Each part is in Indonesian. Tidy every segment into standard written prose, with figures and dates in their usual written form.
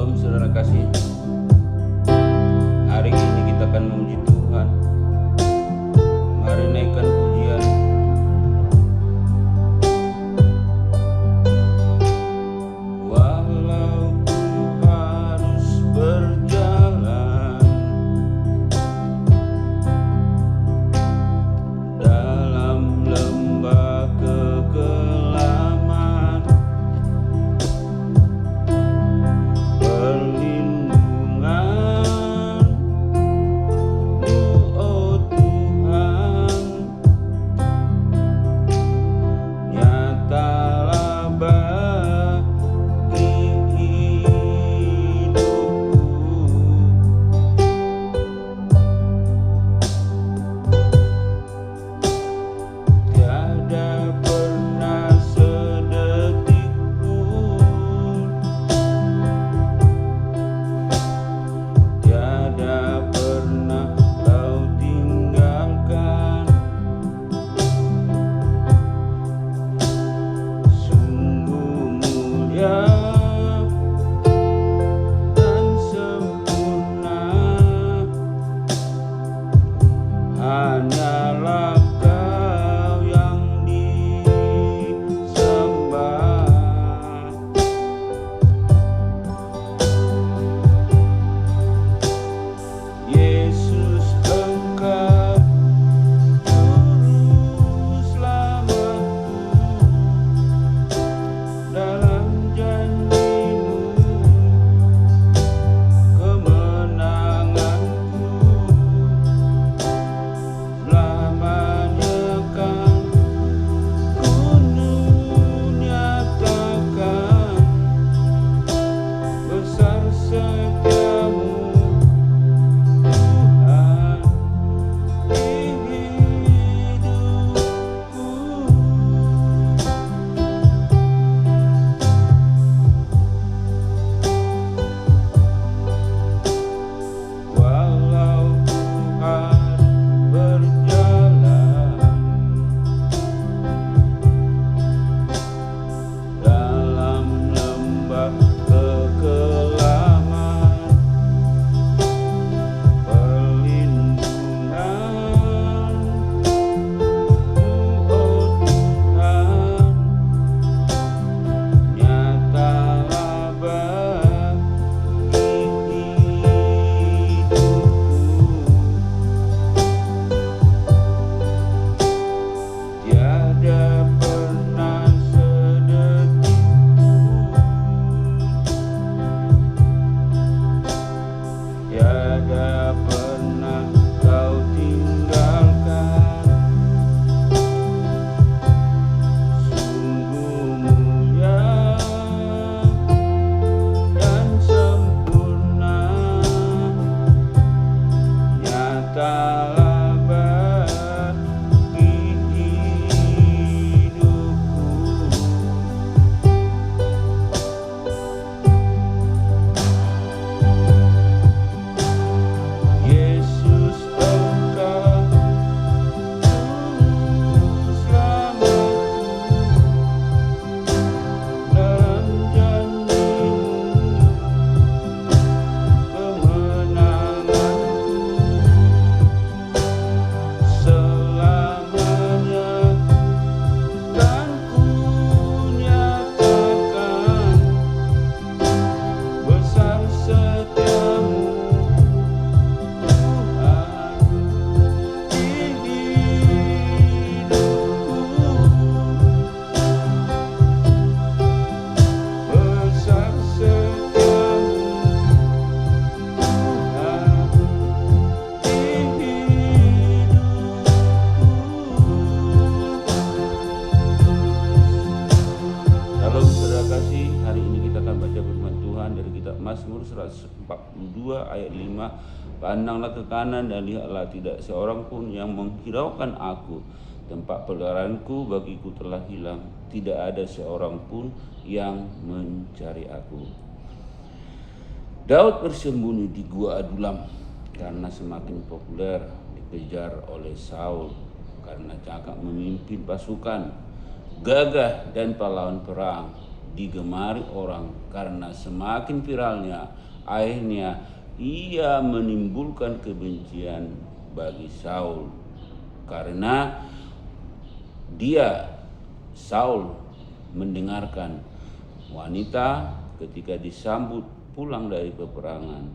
Shalom saudara kasih. Hari ini kita akan memuji Tuhan. Mari naikkan pujian. Walau ku harus berjalan dalam lembah kekelaman, hanyalah Kau yang disembah. Yesus, Engkau juru selamatku, dalam janji-Mu kemenanganku selamanya kan ku nyatakan, besar setiamu Tuhan di hidupku. Walau ku harus berjalan dalam lembah kekelaman, perlindungan-Mu, oh Tuhan, nyatalah bagi hidupku. Tiada pernah sedetik pun, tiada pernah Kau tinggalkan. Sungguh mulia dan sempurna, nyatalah bagi hidupku. Yesus, Engkau juru selamatku, dalam janji-Mu kemenanganku selamanya kan ku nyatakan, besar setiamu Tuhan di hidupku. Besar setiamu Tuhan di hidupku. Shalom saudara kasih. Hari ini kita akan baca firman Tuhan dari kitab Mazmur 142 ayat 5. Pandanglah ke kanan dan lihatlah, tidak seorang pun yang menghiraukan aku. Tempat peliharaanku bagiku telah hilang, tidak ada seorang pun yang mencari aku. Daud bersembunyi di Gua Adulam karena semakin populer, dikejar oleh Saul karena cakap memimpin pasukan, gagah dan pahlawan perang. digemari orang karena semakin viralnya, akhirnya ia menimbulkan kebencian bagi Saul karena Saul mendengarkan wanita ketika disambut pulang dari peperangan.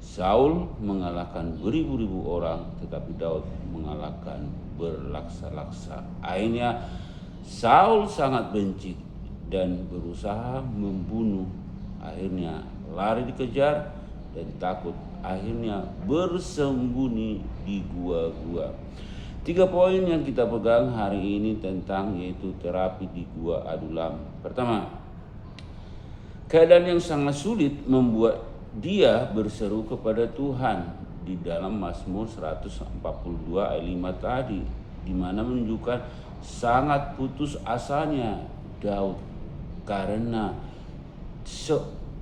Saul mengalahkan beribu-ribu orang, tetapi Daud mengalahkan berlaksa-laksa. Akhirnya Saul sangat benci dan berusaha membunuh. Akhirnya lari dikejar dan takut. Akhirnya bersembunyi di gua-gua. 3 poin yang kita pegang hari ini tentang yaitu terapi di Gua Adulam. Pertama, keadaan yang sangat sulit membuat dia berseru kepada Tuhan di dalam Mazmur 142 ayat 5 tadi, di mana menunjukkan sangat putus asanya Daud karena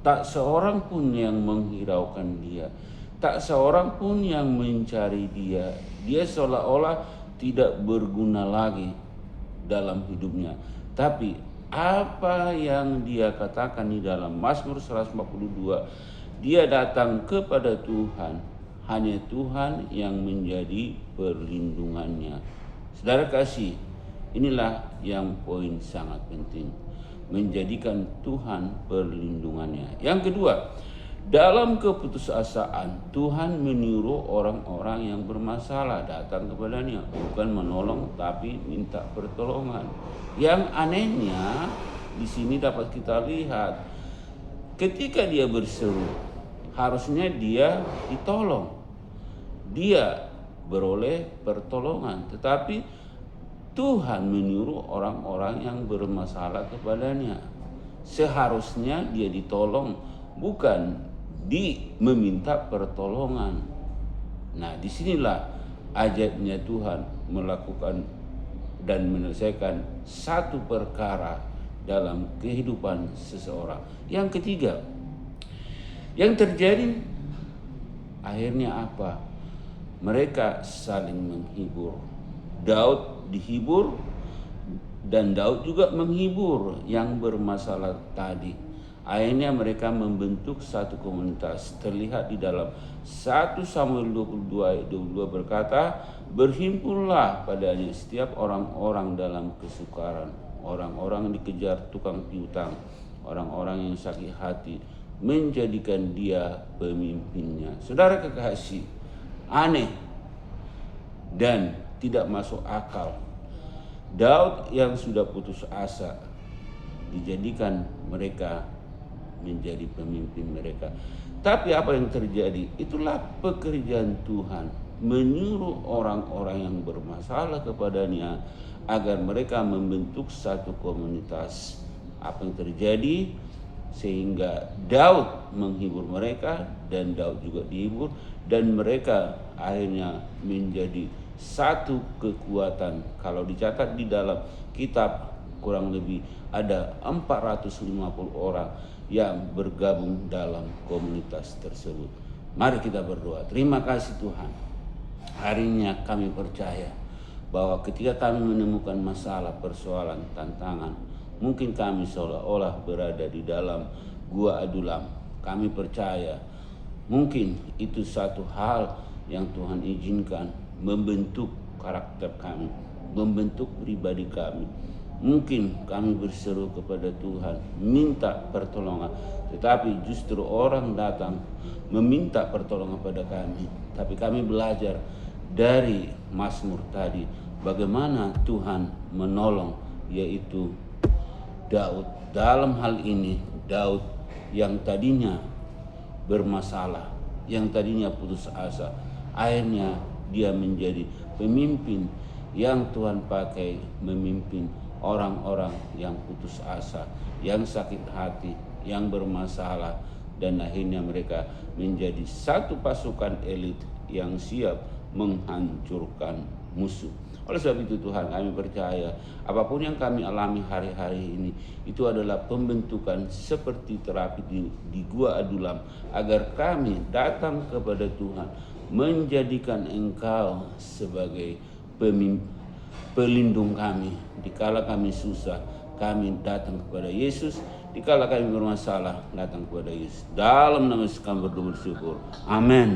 tak seorang pun yang menghiraukan dia, tak seorang pun yang mencari dia. Dia seolah-olah tidak berguna lagi dalam hidupnya. Tapi apa yang dia katakan di dalam Mazmur 142, dia datang kepada Tuhan. Hanya Tuhan yang menjadi perlindungannya. Saudara kasih, inilah yang poin sangat penting. Menjadikan Tuhan perlindungannya. Yang kedua, dalam keputusasaan Tuhan menyuruh orang-orang yang bermasalah datang kepadanya, bukan menolong tapi minta pertolongan. Yang anehnya di sini dapat kita lihat ketika dia berseru, harusnya dia ditolong, dia beroleh pertolongan, tetapi Tuhan menyuruh orang-orang yang bermasalah kepadanya. Seharusnya dia ditolong, bukan meminta pertolongan. Nah, disinilah ajaibnya Tuhan melakukan dan menyelesaikan satu perkara dalam kehidupan seseorang. Yang ketiga, yang terjadi akhirnya apa? Mereka saling menghibur. Daud dihibur dan Daud juga menghibur yang bermasalah tadi. Akhirnya mereka membentuk satu komunitas. Terlihat di dalam 1 Samuel 22 ayat 22 berkata, berhimpunlah padanya setiap orang-orang dalam kesukaran, orang-orang yang dikejar tukang piutang, orang-orang yang sakit hati, menjadikan dia pemimpinnya. Saudara kekasih, aneh dan tidak masuk akal. Daud yang sudah putus asa dijadikan mereka menjadi pemimpin mereka. Tapi apa yang terjadi? Itulah pekerjaan Tuhan, menyuruh orang-orang yang bermasalah kepadanya agar mereka membentuk satu komunitas. Apa yang terjadi? Sehingga Daud menghibur mereka dan Daud juga dihibur, dan mereka akhirnya menjadi satu kekuatan. Kalau dicatat di dalam kitab, kurang lebih ada 450 orang yang bergabung dalam komunitas tersebut. Mari kita berdoa. Terima kasih Tuhan. Hari ini kami percaya bahwa ketika kami menemukan masalah, persoalan, tantangan, mungkin kami seolah-olah berada di dalam gua adulam. Kami percaya mungkin itu satu hal yang Tuhan izinkan membentuk karakter kami, membentuk pribadi kami. Mungkin kami berseru kepada Tuhan, minta pertolongan, tetapi justru orang datang meminta pertolongan pada kami. Tapi kami belajar dari Mazmur tadi, bagaimana Tuhan menolong, yaitu Daud. Dalam hal ini, Daud yang tadinya bermasalah, yang tadinya putus asa, akhirnya dia menjadi pemimpin yang Tuhan pakai memimpin orang-orang yang putus asa, yang sakit hati, yang bermasalah, dan akhirnya mereka menjadi satu pasukan elit yang siap menghancurkan musuh. Oleh sebab itu Tuhan, kami percaya apapun yang kami alami hari-hari ini itu adalah pembentukan seperti terapi di gua adulam, agar kami datang kepada Tuhan, menjadikan Engkau sebagai pelindung kami dikala kami susah, kami datang kepada Yesus. Dikala kami bermasalah, datang kepada Yesus. Dalam nama Yesus kami berdoa bersyukur. Amin.